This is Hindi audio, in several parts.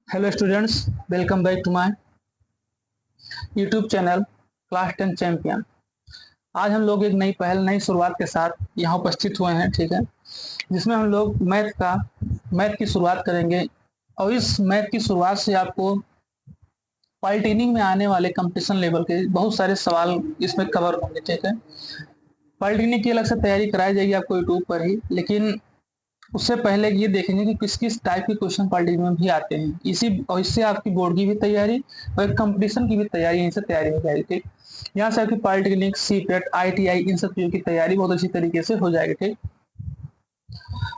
Hello students, welcome back to my YouTube channel class 10 champion. आज हम लोग एक नई पहल नई शुरुआत के साथ यहाँ उपस्थित हुए हैं, ठीक है, जिसमें हम लोग मैथ की शुरुआत करेंगे। और इस मैथ की शुरुआत से आपको पॉलिटेक्निक में आने वाले कंपटीशन लेवल के बहुत सारे सवाल इसमें कवर होंगे, ठीक है। पॉलिटेक्निक की अलग से तैयारी कराई जाएगी आपको यूट्यूब पर ही, लेकिन उससे पहले ये देखेंगे कि किस किस टाइप के क्वेश्चन पॉलिटिक्स में भी आते हैं। इसी और इससे आपकी बोर्ड की भी तैयारी और कंपटीशन की भी तैयारी इनसे तैयारी हो जाएगी, ठीक। यहाँ से आपकी पॉलिटेक्निक, सीपेट, आईटीआई इन सब चीजों की तैयारी बहुत अच्छी तरीके से हो जाएगी, ठीक।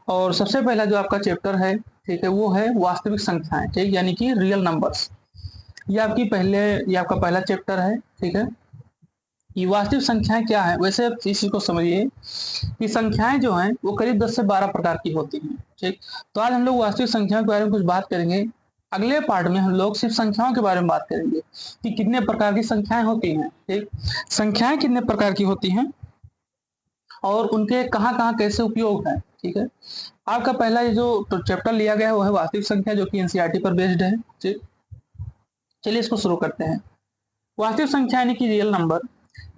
और सबसे पहला जो आपका चैप्टर है, ठीक है, वो है वास्तविक संख्याएं, ठीक, यानी कि रियल नंबर्स। ये आपका पहला चैप्टर है, ठीक है। ये वास्तविक संख्याएं क्या है, वैसे आप इस चीज को समझिए कि संख्याएं जो हैं वो करीब 10 से 12 प्रकार की होती हैं, ठीक। तो आज हम लोग वास्तविक संख्याओं के बारे में कुछ बात करेंगे। अगले पार्ट में हम लोग सिर्फ संख्याओं के बारे में बात करेंगे कि कितने प्रकार की संख्याएं होती हैं, ठीक। संख्याएं कितने प्रकार की होती हैं और उनके कहाँ कहाँ कैसे उपयोग है, ठीक है। आपका पहला ये जो चैप्टर लिया गया है वो है वास्तविक संख्या, जो कि एनसीईआरटी पर बेस्ड है, ठीक। चलिए इसको शुरू करते हैं। वास्तविक संख्या यानी कि रियल नंबर,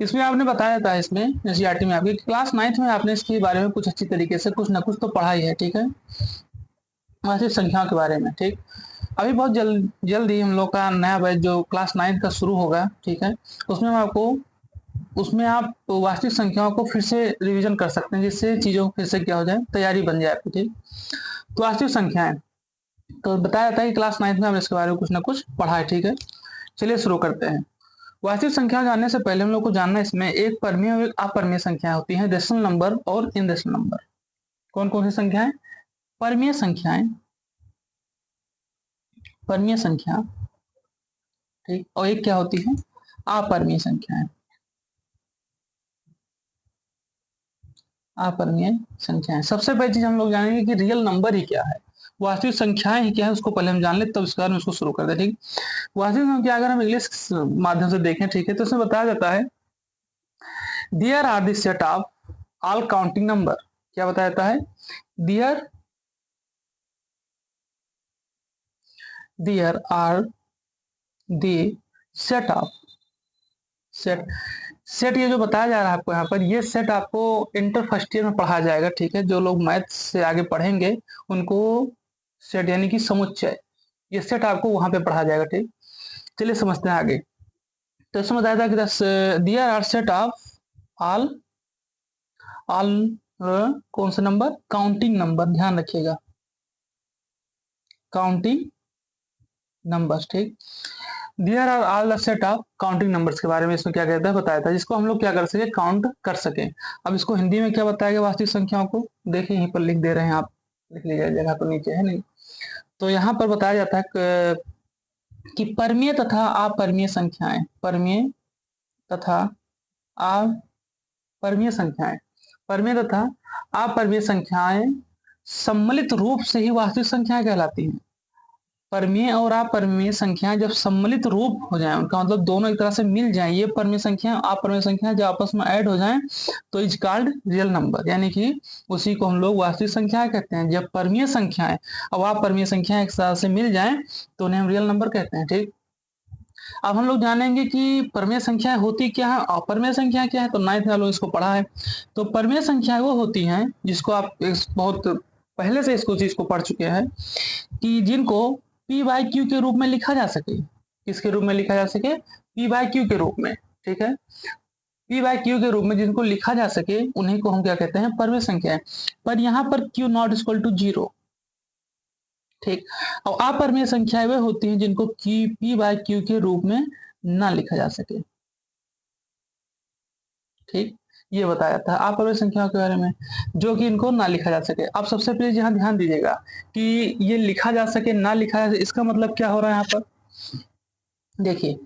इसमें आपने बताया था, इसमें एनसीईआरटी में आपकी क्लास 9th में आपने इसके बारे में कुछ अच्छी तरीके से कुछ ना कुछ तो पढ़ा ही है, ठीक है, वास्तविक संख्याओं के बारे में, ठीक। अभी बहुत जल्दी हम लोग का नया बैच जो क्लास 9th का शुरू होगा, ठीक है, उसमें आप वास्तविक संख्याओं को फिर से रिवीजन कर सकते हैं, जिससे चीजों फिर से क्या हो जाए, तैयारी बन जाए आपकी, ठीक। तो वास्तविक संख्याएं तो बताया जाता है कि क्लास 9th में हमने इसके बारे में कुछ ना कुछ पढ़ा है, ठीक है। चलिए शुरू करते हैं। वास्तविक संख्या जानने से पहले हम लोग को जानना है इसमें एक परमीय और एक अपरमीय संख्या होती है, डेसिमल नंबर और इनडेसिमल नंबर। कौन कौन सी संख्याएं? परमीय संख्याएं, परमीय संख्या, ठीक, और एक क्या होती है, अपरमीय संख्याएं, अपरमीय संख्याएं। सबसे पहली चीज हम लोग जानेंगे कि रियल नंबर ही क्या है, वास्तविक संख्याएं ही क्या है, उसको पहले हम जान ले तब इसके बाद में उसको शुरू करते हैं, ठीक। वास्तविक संख्या अगर हम इंग्लिश माध्यम से देखें, ठीक है, तो इसमें बताया जाता है there are the set of all counting number. क्या बताया जाता है? There are the set of set ये जो बताया जा रहा है आपको यहाँ पर, ये सेट आपको इंटर फर्स्ट ईयर में पढ़ाया जाएगा, ठीक है। जो लोग मैथ से आगे पढ़ेंगे उनको सेट यानी कि समुच्चय, ये सेट आपको वहां पे पढ़ाया जाएगा, ठीक। चलिए समझते हैं आगे। तो इसमें बताया था कि there are set of all all कौन सा नंबर? काउंटिंग नंबर, ध्यान रखिएगा, काउंटिंग नंबर्स, ठीक। There are all the set of counting numbers के बारे में इसमें क्या कहता है, बताया था, जिसको हम लोग क्या कर सके, काउंट कर सके। अब इसको हिंदी में क्या बताया गया वास्तविक संख्याओं को, देखिए यहीं पर लिख दे रहे हैं आप, लिख लीजिए, जगह पर नीचे है नहीं। तो यहाँ पर बताया जाता है कि परमीय तथा अपरमीय संख्याएं, परमीय तथा अपरमीय संख्याएं, परमीय तथा अपरमीय संख्याएं सम्मिलित रूप से ही वास्तविक संख्याएं कहलाती हैं। परमीय और अपरमीय संख्याएं जब सम्मिलित रूप हो जाएं, उनका मतलब दोनों एक तरह से मिल जाएं, ये परमीय संख्या अपरमीय संख्या जब आपस में ऐड हो जाएं तो इज कॉल्ड रियल नंबर, यानी कि उसी को हम लोग वास्तविक संख्याएं कहते हैं। जब परमीय संख्याएं और अपरमीय संख्याएं एक साथ से मिल जाएं तो उन्हें हम रियल नंबर कहते हैं, ठीक। अब हम लोग जानेंगे कि परमीय संख्याएं होती क्या है, अपरमीय संख्या क्या है। तो 9th में लोग इसको पढ़ा है। तो परमीय संख्याएं वो होती हैं जिसको आप बहुत पहले से इसको चीज को पढ़ चुके हैं, कि जिनको पी बाई क्यू के रूप में लिखा जा सके। किसके रूप में लिखा जा सके? पी बाई क्यू के रूप में, ठीक है। पी बाई क्यू के रूप में जिनको लिखा जा सके उन्हीं को हम क्या कहते हैं, परमीय संख्याएं। पर यहाँ पर क्यू नॉट इक्वल टू 0, ठीक। और अपरमीय संख्याएं वे होती हैं जिनको पी बाई क्यू के रूप में ना लिखा जा सके, ठीक। ये बताया था अपरमीय संख्याओं के बारे में, जो कि इनको ना लिखा जा सके। अब सबसे पहले यहाँ ध्यान दीजिएगा कि ये लिखा जा सके, ना लिखा जा सके, इसका मतलब क्या हो रहा है यहाँ पर। देखिए,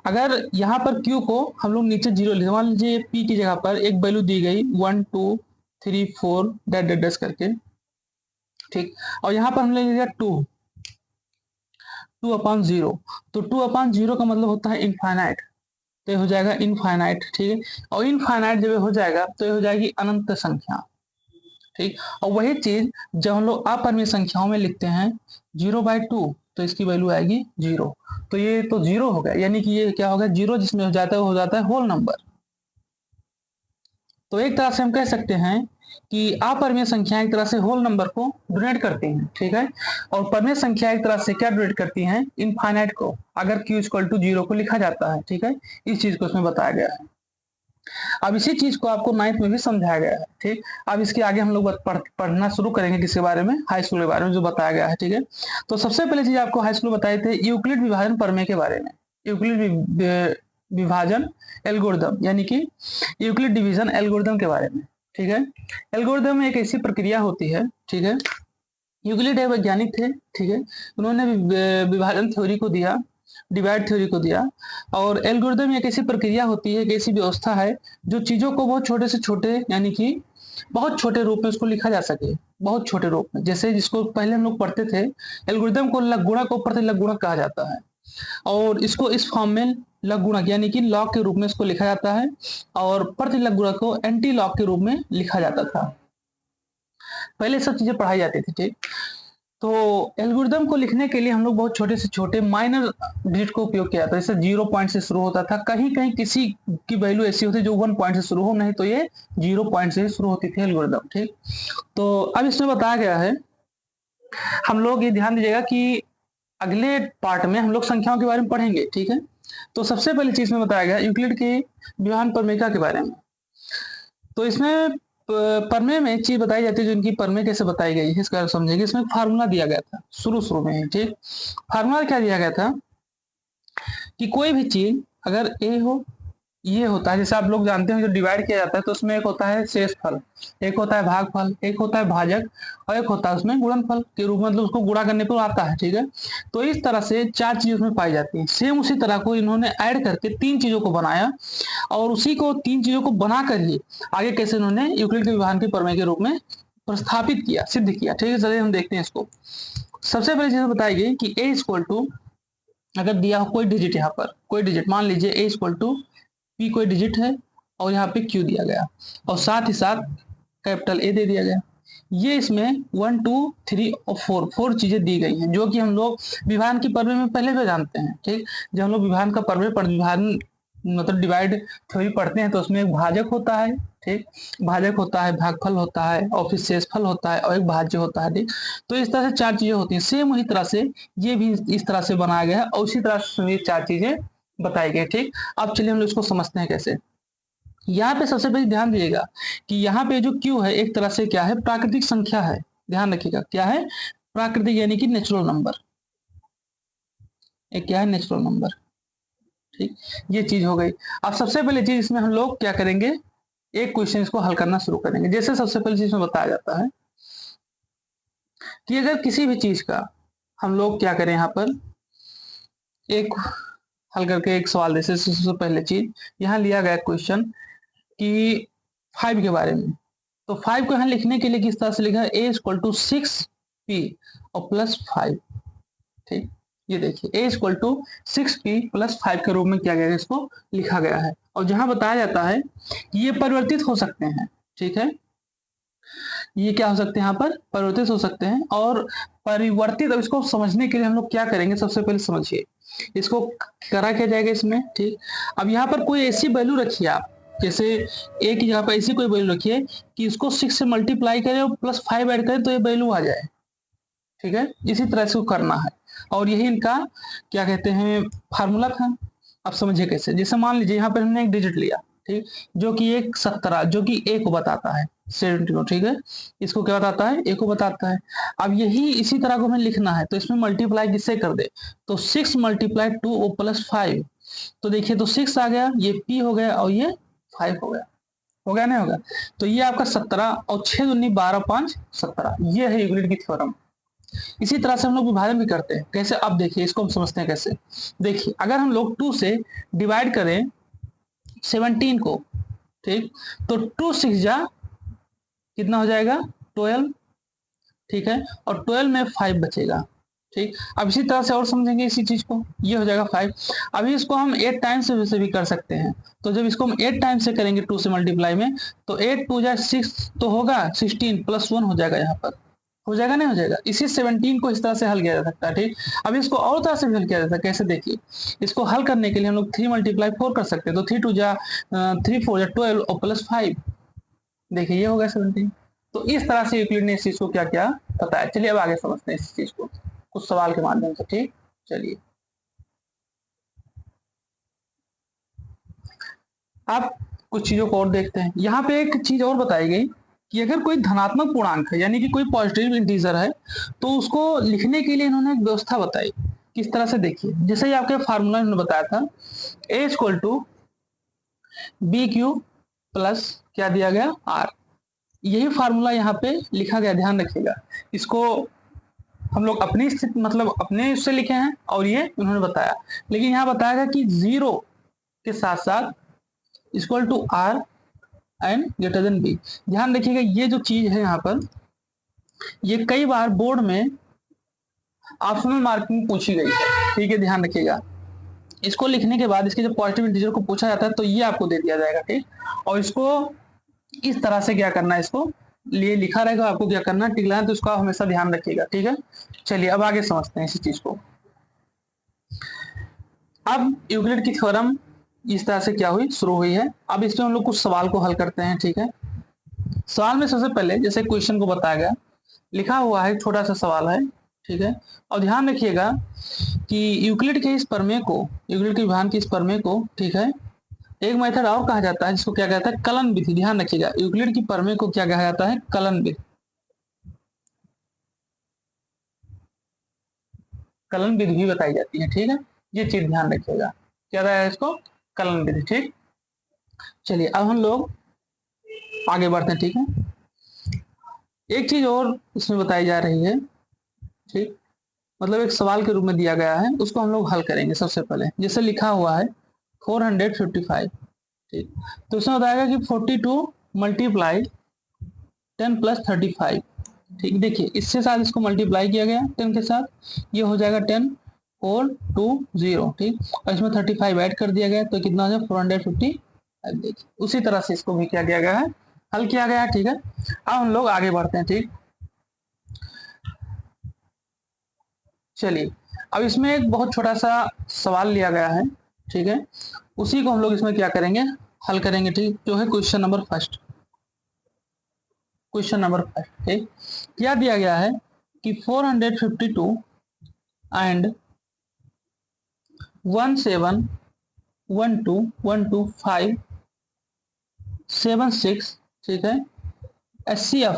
अगर यहाँ पर Q को हम लोग नीचे 0 लिखे, मान लीजिए P की जगह पर एक वैल्यू दी गई 1 2 3 4 डैश डैश करके, ठीक। और यहाँ पर हमने ले लिया 2/0। तो 2/0 का मतलब होता है इनफाइनाइट, तो ये हो जाएगा इनफाइनाइट, ठीक है। और इनफाइनाइट जब हो जाएगा तो ये हो जाएगी अनंत संख्या, ठीक। और वही चीज जब हम लोग अपरमीय संख्याओं में लिखते हैं 0/2, तो इसकी वैल्यू आएगी 0। तो ये तो 0 हो गया, यानी कि ये क्या होगा, 0 जिसमें हो जाता है वो हो जाता है होल नंबर। तो एक तरह से हम कह सकते हैं कि अपरिमेय संख्या एक तरह से होल नंबर को डोनेट करती हैं, ठीक है, और परिमेय संख्या एक तरह से क्या डोनेट करती हैं, इनफाइनाइट को, अगर q इक्वल टू 0 को लिखा जाता है, ठीक है, इस चीज को इसमें बताया गया है। अब इसी चीज को आपको 9th में भी समझाया गया है, ठीक। अब इसके आगे हम लोग पढ़ना शुरू करेंगे किसके बारे में, हाई स्कूल के बारे में, जो बताया गया है, ठीक है। तो सबसे पहले चीज आपको हाई स्कूल बताए थे यूक्लिड विभाजन प्रमेय के बारे में। यूक्लिड विभाजन एल्गोरिदम, यानी कि यूक्लिड डिवीजन एल्गोरिदम के बारे में, ठीक है। एल्गोरिदम एक ऐसी प्रक्रिया होती है, ठीक है। यूक्लिड एक वैज्ञानिक थे, ठीक है, उन्होंने विभाजन थ्योरी को दिया, डिवाइड थ्योरी को दिया। और एल्गोरिदम एक ऐसी प्रक्रिया होती है, एक ऐसी व्यवस्था है जो चीजों को बहुत छोटे से छोटे, यानी कि बहुत छोटे रूप में उसको लिखा जा सके, बहुत छोटे रूप में। जैसे जिसको पहले हम लोग पढ़ते थे, एल्गोरिदम को लघुगणक और प्रतिलघुगणक कहा जाता है, और इसको इस फॉर्म में लघुगणक यानी कि लॉग के रूप में इसको लिखा जाता है, और प्रतिलघुगणक को एंटी लॉग के रूप में लिखा जाता था। पहले सब चीजें पढ़ाई जाती थी, ठीक। तो एल्गोरिदम को लिखने के लिए हम लोग बहुत छोटे से छोटे माइनर डिजिट को उपयोग किया जाता है। जैसे 0 पॉइंट से शुरू होता था, कहीं कहीं किसी की वैल्यू ऐसी होती है जो 1 पॉइंट से शुरू हो, नहीं तो ये 0 पॉइंट से शुरू होती थी एल्गोरिदम, ठीक। तो अब इसमें बताया गया है, हम लोग ये ध्यान दीजिएगा कि अगले पार्ट में हम लोग संख्याओं के बारे में पढ़ेंगे, ठीक है। तो सबसे पहली चीज में बताया गया यूक्लिड के विभाजन प्रमेय के बारे में। तो इसमें प्रमेय में एक चीज बताई जाती है जो इनकी प्रमेय कैसे बताई गई है, इसका समझेंगे। इसमें फार्मूला दिया गया था शुरू में, ठीक। फार्मूला क्या दिया गया था कि कोई भी चीज अगर ए हो, ये होता है, जैसे आप लोग जानते हैं जो डिवाइड किया जाता है तो उसमें एक होता है शेषफल, एक होता है भागफल, एक होता है भाजक, और एक होता है उसमें गुणनफल के रूप में, मतलब उसको गुणा करने पर आता है, ठीक है। तो इस तरह से 4 चीजें उसमें पाई जाती हैं। सेम उसी तरह को इन्होंने ऐड करके 3 चीजों को बनाया, और उसी को 3 चीजों को बनाकर ही आगे कैसे इन्होंने यूक्लिड के विभाजन के प्रमेय के रूप में प्रस्थापित किया, सिद्ध किया, ठीक है। चलिए हम देखते हैं इसको। सबसे पहले चीज बताई गई कि ए इक्वल टू, अगर दिया हो कोई डिजिट, यहाँ पर कोई डिजिट, मान लीजिए ए इक्वल टू पी कोई डिजिट है, और यहाँ पे क्यू दिया गया, और साथ ही साथ कैपिटल ए दे दिया गया। ये इसमें 1 2 3 और 4 चीजें दी गई हैं, जो कि हम लोग विभाजन की प्रमेय में पहले भी जानते हैं, ठीक। जब हम लोग विभाजन का प्रमेय विभाजन मतलब डिवाइड थ्योरी पढ़ते हैं तो उसमें एक भाजक होता है, ठीक, भाजक होता है, भागफल होता है, और फिर शेषफल होता है, और एक भाज्य होता है, ठीक। तो इस तरह से 4 चीजें होती हैं। सेम उसी तरह से ये भी इस तरह से बनाया गया है, और उसी तरह से ये 4 चीजें बताई गई, ठीक। अब चलिए हम लोग इसको समझते हैं कैसे। यहाँ पे सबसे पहले ध्यान दीजिएगा कि यहाँ पे जो क्यू है एक तरह से क्या है, प्राकृतिक संख्या है। ध्यान रखिएगा क्या है, प्राकृतिक यानी कि नेचुरल नंबर, एक क्या है, नेचुरल नंबर, ठीक। ये चीज हो गई। अब सबसे पहले चीज इसमें हम लोग क्या करेंगे, एक क्वेश्चन इसको हल करना शुरू करेंगे। जैसे सबसे पहले चीज में बताया जाता है कि अगर किसी भी चीज का हम लोग क्या करें, यहाँ पर एक हल करके एक सवाल, जैसे सबसे पहले चीज यहाँ लिया गया क्वेश्चन कि 5 के बारे में। तो 5 को यहाँ लिखने के लिए किस तरह से लिखा है, a इक्वल टू 6p और प्लस 5, ठीक। ये देखिए a equal to 6p plus 5 के रूप में क्या गया है, इसको लिखा गया है। और जहां बताया जाता है कि ये परिवर्तित हो सकते हैं, ठीक है, ये क्या हो सकते हैं, यहाँ पर परिवर्तित हो सकते हैं। और परिवर्तित, अब इसको समझने के लिए हम लोग क्या करेंगे, सबसे पहले समझिए इसको करा क्या जाएगा इसमें, ठीक। अब यहाँ पर कोई ऐसी वैल्यू रखिए आप, जैसे ए की जगह पर ऐसी कोई वैल्यू रखिए कि इसको 6 से मल्टीप्लाई करें और प्लस 5 ऐड करें तो ये वैल्यू आ जाए, ठीक है। इसी तरह से करना है, और यही इनका क्या कहते हैं फार्मूला था। अब समझिए कैसे, जैसे मान लीजिए यहाँ पर हमने एक डिजिट लिया, ठीक, जो कि एक 17, जो कि ए को बताता है, 70, ठीक है, इसको क्या बताता है, ए को बताता है। अब यही इसी तरह को हमें लिखना है, तो इसमें मल्टीप्लाई किससे कर दे, तो 6 मल्टीप्लाई 2 और प्लस 5, तो देखिए तो 6 आ गया, ये p हो गया, और ये 5 हो गया, हो गया नहीं होगा। तो ये आपका 17 और 6 दूनी 12 5 17, ये है यूक्लिड की थ्योरम। इसी तरह से हम लोग विभाजन भी करते हैं, कैसे, अब देखिए इसको हम समझते हैं कैसे। देखिए अगर हम लोग 2 से डिवाइड करें 17 को, ठीक, तो 2 6 जा कितना हो जाएगा 12, ठीक है, और 12 में 5 बचेगा, ठीक। अब इसी तरह से और समझेंगे इसी चीज को, ये हो जाएगा 5। अभी इसको हम 8 टाइम्स से भी कर सकते हैं। तो जब इसको हम 8 टाइम्स से करेंगे 2 से मल्टीप्लाई में, तो 8 2 जा 6 तो होगा 16 प्लस 1 हो जाएगा, यहाँ पर हो जाएगा नहीं हो जाएगा। इसी 17 को इस तरह से हल किया जा सकता है, ठीक। अब इसको और तरह से भी हल किया जा सकता है, कैसे देखिए। इसको हल करने के लिए हम लोग 3 × 4 कर सकते हैं, तो 3 2 जा 3 4 जा 12 और +5, देखिए ये हो गया 17। तो इस तरह से यूक्लिड ने इस चीज को क्या क्या बताया। चलिए अब आगे समझते हैं इस चीज को कुछ सवाल के माध्यम से, ठीक। चलिए आप कुछ चीजों को और देखते हैं। यहाँ पे एक चीज और बताई गई कि अगर कोई धनात्मक पूर्णांक है, यानी कि कोई पॉजिटिव इंटीजर है, तो उसको लिखने के लिए इन्होंने एक व्यवस्था बताई। किस तरह से देखिए, जैसे ही आपके फार्मूला इन्होंने बताया था, a = BQ प्लस क्या दिया गया R, यही फार्मूला यहाँ पे लिखा गया, ध्यान रखिएगा। इसको हम लोग अपनी स्थिति मतलब अपने उससे लिखे हैं और ये उन्होंने बताया, लेकिन यहाँ बताया गया कि 0 के साथ साथ = R एंड > B। ध्यान रखिएगा, ये जो चीज है यहाँ पर, ये कई बार बोर्ड में ऑप्शनल मार्किंग पूछी गई है, ठीक है। ध्यान रखिएगा, इसको लिखने के बाद इसके जब पॉजिटिव इंटीजर को पूछा जाता है तो ये आपको दे दिया जाएगा, ठीक। और इसको इस तरह से क्या करना है, इसको लिए लिखा रहेगा, आपको क्या करना है, टिक लाना, तो उसका हमेशा ध्यान रखिएगा, ठीक है। चलिए अब आगे समझते हैं इसी चीज को। अब यूक्लिड की थ्योरम इस तरह से क्या हुई, शुरू हुई है। अब इसमें हम लोग कुछ सवाल को हल करते हैं, ठीक है। सवाल में सबसे पहले जैसे क्वेश्चन को बताया गया, लिखा हुआ है, छोटा सा सवाल है, ठीक है। और ध्यान रखिएगा कि यूक्लिड के इस प्रमेय को, यूक्लिड के विधान के इस प्रमेय को, ठीक है, एक मेथड और कहा जाता है जिसको क्या कहता है, कलन विधि। ध्यान रखिएगा, यूक्लिड की प्रमेय को क्या कहा जाता है, कलन विधि। कलन विधि भी बताई जाती है, ठीक है। ये चीज ध्यान रखिएगा, क्या रहा है इसको, कलन विधि, ठीक। चलिए अब हम लोग आगे बढ़ते हैं, ठीक है। एक चीज और इसमें बताई जा रही है, ठीक, मतलब एक सवाल के रूप में दिया गया है, उसको हम लोग हल करेंगे। सबसे पहले जैसे लिखा हुआ है 455, ठीक, तो इसमें बताएगा कि 42 × 10 + 35, ठीक। देखिए इससे साथ इसको मल्टीप्लाई किया गया 10 के साथ, ये हो जाएगा 10 4 2 0, ठीक। और इसमें 35 ऐड कर दिया गया, तो कितना हो जाएगा 455। देखिए उसी तरह से इसको भी क्या किया गया है, हल किया गया है, ठीक है। अब हम लोग आगे बढ़ते हैं, ठीक। चलिए अब इसमें एक बहुत छोटा सा सवाल लिया गया है, ठीक है, उसी को हम लोग इसमें क्या करेंगे, हल करेंगे, ठीक। जो है क्वेश्चन नंबर फर्स्ट, ठीक। क्या दिया गया है कि 452 एंड 171212576, ठीक है, HCF।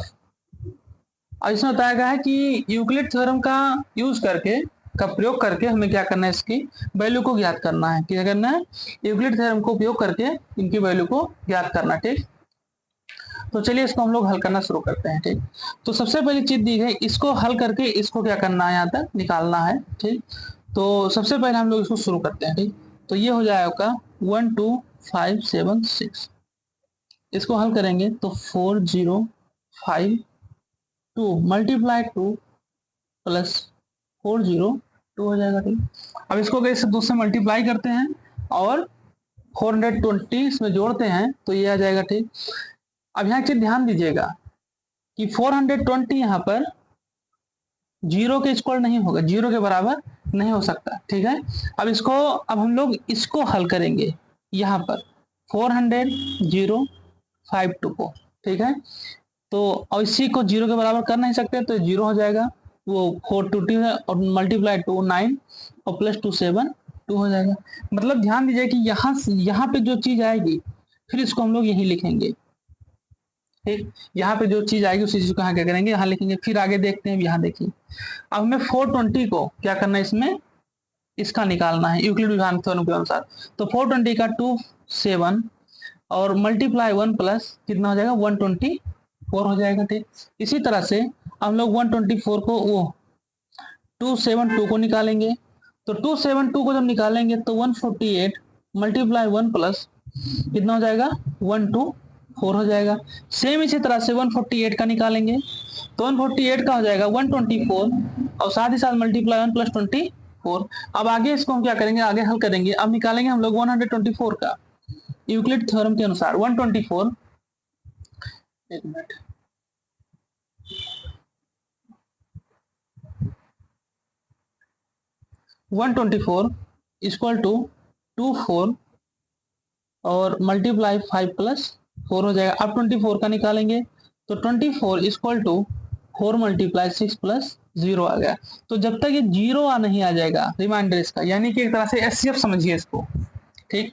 और इसमें बताया गया है कि यूक्लिड थ्योरम का यूज करके, का प्रयोग करके हमें क्या करना है, इसकी वैल्यू को ज्ञात करना है। क्या करना है, यूक्लिड थ्योरम को उपयोग करके इनकी वैल्यू को ज्ञात करना, ठीक। तो चलिए इसको हम लोग हल करना शुरू करते हैं, ठीक। तो सबसे पहली चीज दी है, इसको हल करके इसको क्या करना है, यहाँ तक निकालना है, ठीक। तो सबसे पहले हम लोग इसको शुरू करते हैं, ठीक। तो ये हो जाएगा 12576, इसको हल करेंगे तो 4052 × 2 + 402 हो जाएगा, ठीक। अब इसको अगर इससे 2 से मल्टीप्लाई करते हैं और 420 इसमें जोड़ते हैं तो ये आ जाएगा, ठीक। अब यहाँ चीज ध्यान दीजिएगा कि 420 यहाँ पर 0 के इक्वल नहीं होगा, 0 के बराबर नहीं हो सकता, ठीक है। अब हम लोग इसको हल करेंगे यहाँ पर 40052 को, ठीक है। तो और इसी को 0 के बराबर कर नहीं सकते, तो 0 हो जाएगा, वो 420 है और मल्टीप्लाई 2 9 और +2 7 2 हो जाएगा। मतलब ध्यान दीजिए कि यहाँ पे जो चीज आएगी फिर इसको हम लोग यही लिखेंगे, ठीक। यहाँ पे जो चीज आएगी उसी चीज को यहाँ क्या करेंगे, यहाँ लिखेंगे। फिर आगे देखते हैं, यहाँ देखिए अब हमें 420 को क्या करना है, इसमें इसका निकालना है यूक्लिड विधान थ्योरम के अनुसार। तो 420 का 2 7 और मल्टीप्लाई 1 प्लस कितना हो जाएगा 124 हो जाएगा, ठीक। इसी तरह से हम लोग 124 को वो 272 को निकालेंगे। तो 272 को जब निकालेंगे तो 148 मल्टीप्लाई 1 प्लस कितना हो जाएगा 124 हो जाएगा। सेम इसी तरह से 148 का निकालेंगे तो 148 का हो जाएगा 124 और साथ ही साथ मल्टीप्लाई 1 + 24। अब आगे इसको हम क्या करेंगे, आगे हल करेंगे। अब निकालेंगे हम लोग 124 का यूक्लिड थ्योरम के अनुसार। 124, एक मिनट, 124 इक्वल टू 24 और मल्टीप्लाई 5 प्लस 4 हो जाएगा। अब 24 का निकालेंगे तो 24 इक्वल टू 4 मल्टीप्लाई 6 प्लस 0 आ गया। तो जब तक ये 0 नहीं आ जाएगा रिमाइंडर इसका, यानी कि एक तरह से एचसीएफ समझिए इसको, ठीक,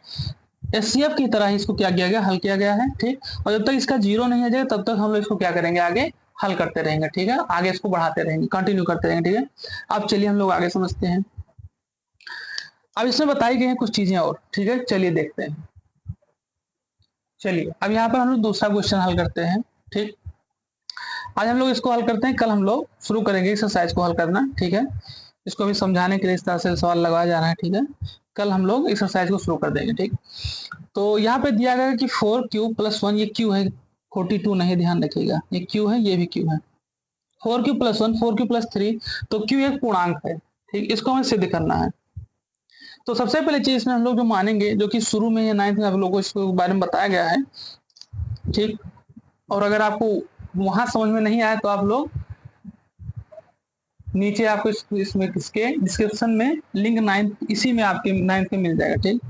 एचसीएफ की तरह ही इसको क्या किया गया, हल किया गया है, ठीक। और जब तक इसका 0 नहीं आ जाएगा तब तक हम लोग इसको क्या करेंगे, आगे हल करते रहेंगे, ठीक है, आगे इसको बढ़ाते रहेंगे, कंटिन्यू करते रहेंगे, ठीक है। अब चलिए हम लोग आगे समझते हैं। अब इसमें बताई गई हैं कुछ चीजें और, ठीक है, चलिए देखते हैं। चलिए अब यहाँ पर हम लोग दूसरा क्वेश्चन हल करते हैं, ठीक। आज हम लोग इसको हल करते हैं, कल हम लोग शुरू करेंगे एक्सरसाइज को हल करना, ठीक है। इसको भी समझाने के लिए इस तरह से सवाल लगाया जा रहा है, ठीक है। कल हम लोग एक्सरसाइज को शुरू कर देंगे, ठीक। तो यहाँ पे दिया गया कि 4q + 1, ये q है, 42 नहीं, ध्यान रखिएगा, ये q है, ये भी q है। 4q + 1, 4q + 3, तो q एक पूर्णांक है, ठीक, इसको हमें सिद्ध करना है। तो सबसे पहले चीज इसमें हम लोग जो मानेंगे, जो कि शुरू में या 9th में आप लोगों को इसके बारे में बताया गया है, ठीक। और अगर आपको वहां समझ में नहीं आया तो आप लोग नीचे आपको इसमें किसके डिस्क्रिप्शन में लिंक 9th, इसी में आपके 9th में मिल जाएगा, ठीक।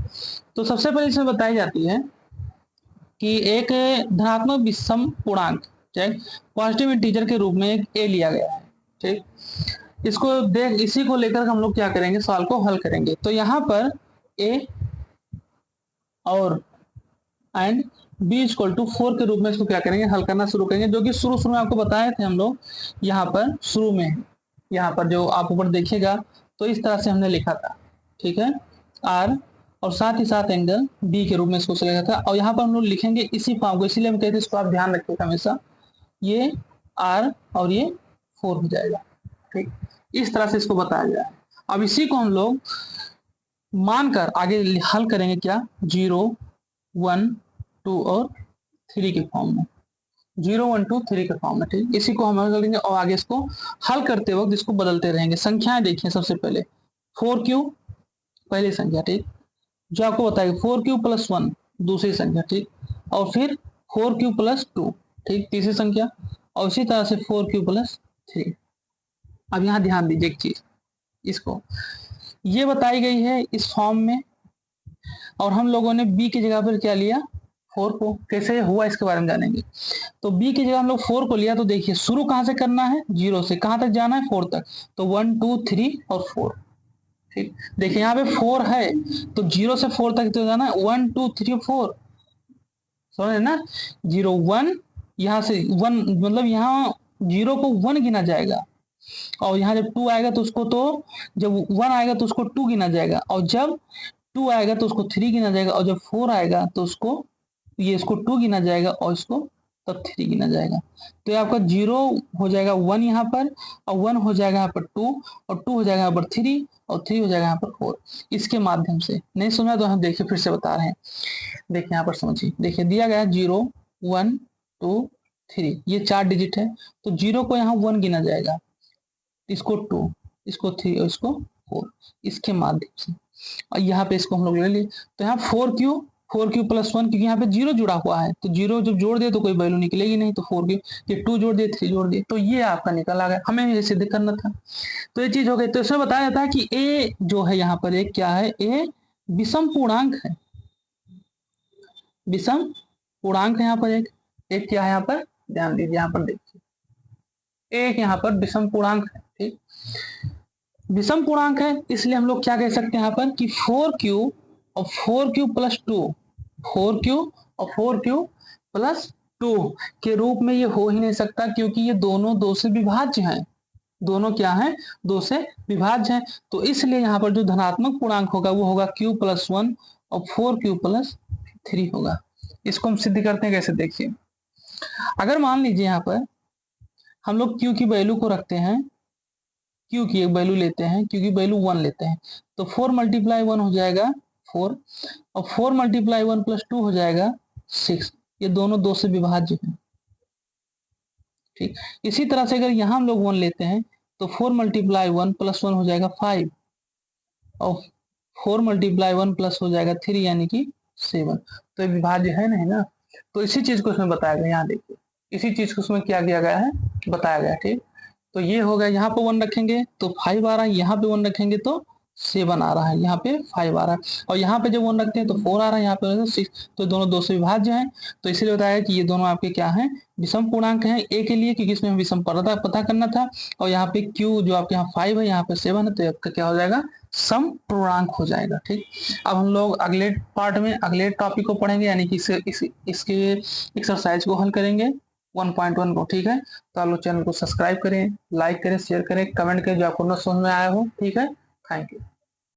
तो सबसे पहले इसमें बताई जाती है कि एक धनात्मक विषम पूर्णांक, ठीक, पॉजिटिव इंटीजर के रूप में एक a लिया गया है, ठीक। इसको देख, इसी को लेकर हम लोग क्या करेंगे, सवाल को हल करेंगे। तो यहाँ पर a और एंड b = 4 के रूप में इसको क्या करेंगे, हल करना शुरू करेंगे, जो कि शुरू में आपको बताए थे हम लोग, यहाँ पर शुरू में, यहाँ पर जो आप ऊपर देखिएगा तो इस तरह से हमने लिखा था, ठीक है, r और साथ ही साथ एंगल b के रूप में इसको लिखा था। और यहाँ पर हम लोग लिखेंगे इसी फॉर्म को, इसीलिए हम कहते हैं इसको आप ध्यान रखिएगा हमेशा, ये r और ये 4 हो जाएगा, ठीक, इस तरह से इसको बताया गया है। अब इसी को हम लोग मानकर आगे हल करेंगे, क्या, 0 1 2 और 3 के फॉर्म में, 0 1 2 3 के फॉर्म में, ठीक। इसी को हम हल करेंगे और आगे इसको हल करते वक्त इसको बदलते रहेंगे। संख्याएं देखिए, सबसे पहले 4q पहली संख्या, ठीक, जो आपको बताएगा 4q + 1 दूसरी संख्या, ठीक, और फिर 4q + 2, ठीक, तीसरी संख्या, और इसी तरह से 4q + 3। अब यहाँ ध्यान दीजिए एक चीज, इसको ये बताई गई है इस फॉर्म में, और हम लोगों ने b की जगह पर क्या लिया, 4 को। कैसे हुआ इसके बारे में जानेंगे। तो b की जगह हम लोग 4 को लिया, तो देखिए शुरू कहां से करना है, 0 से, कहां तक जाना है, 4 तक, तो 1 2 3 और 4, ठीक। देखिए यहाँ पे 4 है तो 0 से 4 तक तो जाना है, 1 2 3 और 4, समझे ना, 0 1, यहाँ से 1 मतलब यहाँ 0 को 1 गिना जाएगा, और यहाँ जब 2 आएगा तो उसको, तो जब 1 आएगा तो उसको 2 गिना जाएगा, और जब 2 आएगा तो उसको 3 गिना जाएगा, और जब 4 आएगा तो उसको, ये इसको 2 गिना जाएगा और इसको तब 3 गिना जाएगा। तो ये आपका 0 हो जाएगा 1 यहाँ पर, और 1 हो जाएगा यहाँ पर 2, और 2 हो जाएगा यहाँ पर 3, और 3 हो जाएगा यहाँ पर 4। इसके माध्यम से नहीं सुना तो हम देखिए फिर से बता रहे हैं, देखिए यहाँ पर समझिए, देखिए दिया गया है 0 1 2 3, ये 4 डिजिट है, तो 0 को यहाँ 1 गिना जाएगा, इसको 2, इसको 3 और इसको 4, इसके माध्यम से। और यहाँ पे इसको हम लोग ले लिए, तो यहाँ 4q + 1, क्योंकि यहाँ पे 0 जुड़ा हुआ है, तो 0 जब जोड़ दिए तो कोई वैल्यू निकलेगी नहीं, तो 4q, ये 2 जोड़ दिए, 3 जोड़ दिए, तो ये आपका निकल आ गया। हमें ये सिद्ध करना था, तो ये चीज हो गई। तो इसमें बताया जाता है कि a जो है यहाँ पर एक क्या है, a विषम पूर्णांक है, विषम पूर्णांक है यहाँ पर एक क्या है, यहाँ पर ध्यान दीजिए, यहाँ पर देखिए एक यहाँ पर विषम पूर्णांक है, ठीक, विषम पूर्णांक है, इसलिए हम लोग क्या कह सकते हैं यहाँ पर कि 4q और 4q + 2, 4q और 4q + 2 के रूप में ये हो ही नहीं सकता, क्योंकि ये दोनों 2 से विभाज्य हैं, दोनों क्या हैं, 2 से विभाज्य हैं। तो इसलिए यहाँ पर जो धनात्मक पूर्णांक होगा वो होगा q + 1 और 4q + 3 होगा। इसको हम सिद्ध करते हैं कैसे, देखिए, अगर मान लीजिए यहाँ पर हम लोग q की वैल्यू को रखते हैं, q की एक वैल्यू लेते हैं, q की वैल्यू 1 लेते हैं, तो 4 × 1 हो जाएगा 4, और 4 × 1 + 2 हो जाएगा 6, ये दोनों 2 से विभाज्य हैं, ठीक। इसी तरह से अगर यहाँ हम लोग 1 लेते हैं, तो 4 × 1 + 1 हो जाएगा 5, और 4 × 1 + हो जाएगा 3, यानी कि 7, तो ये विभाज्य है नहीं ना। तो इसी चीज को उसमें बताया गया, यहाँ देखिए, इसी चीज को उसमें क्या किया गया है, बताया गया, ठीक। तो ये हो गया, यहाँ पे 1 रखेंगे तो 5 आ रहा है, यहाँ पे 1 रखेंगे तो 7 आ रहा है, यहाँ पे 5 आ रहा है, और यहाँ पे जब 1 रखते हैं तो 4 आ रहा है, यहाँ पे 6, तो दोनों 2 से विभाज्य हैं। तो इसीलिए बताया कि ये दोनों आपके क्या हैं, विषम पूर्णांक हैं ए के लिए, क्योंकि इसमें विषम पता करना था। और यहाँ पे क्यू जो आपके यहाँ 5 है, यहाँ पे 7 है, तो आपका क्या हो जाएगा, सम पूर्णांक हो जाएगा। ठीक, अब हम लोग अगले पार्ट में अगले टॉपिक को पढ़ेंगे, यानी कि इसके एक्सरसाइज को हल करेंगे 1.1 को। ठीक है, तो आप लोग चैनल को सब्सक्राइब करें, लाइक करें, शेयर करें, कमेंट करें जो आपको न समझ में आया हो। ठीक है, थैंक यू।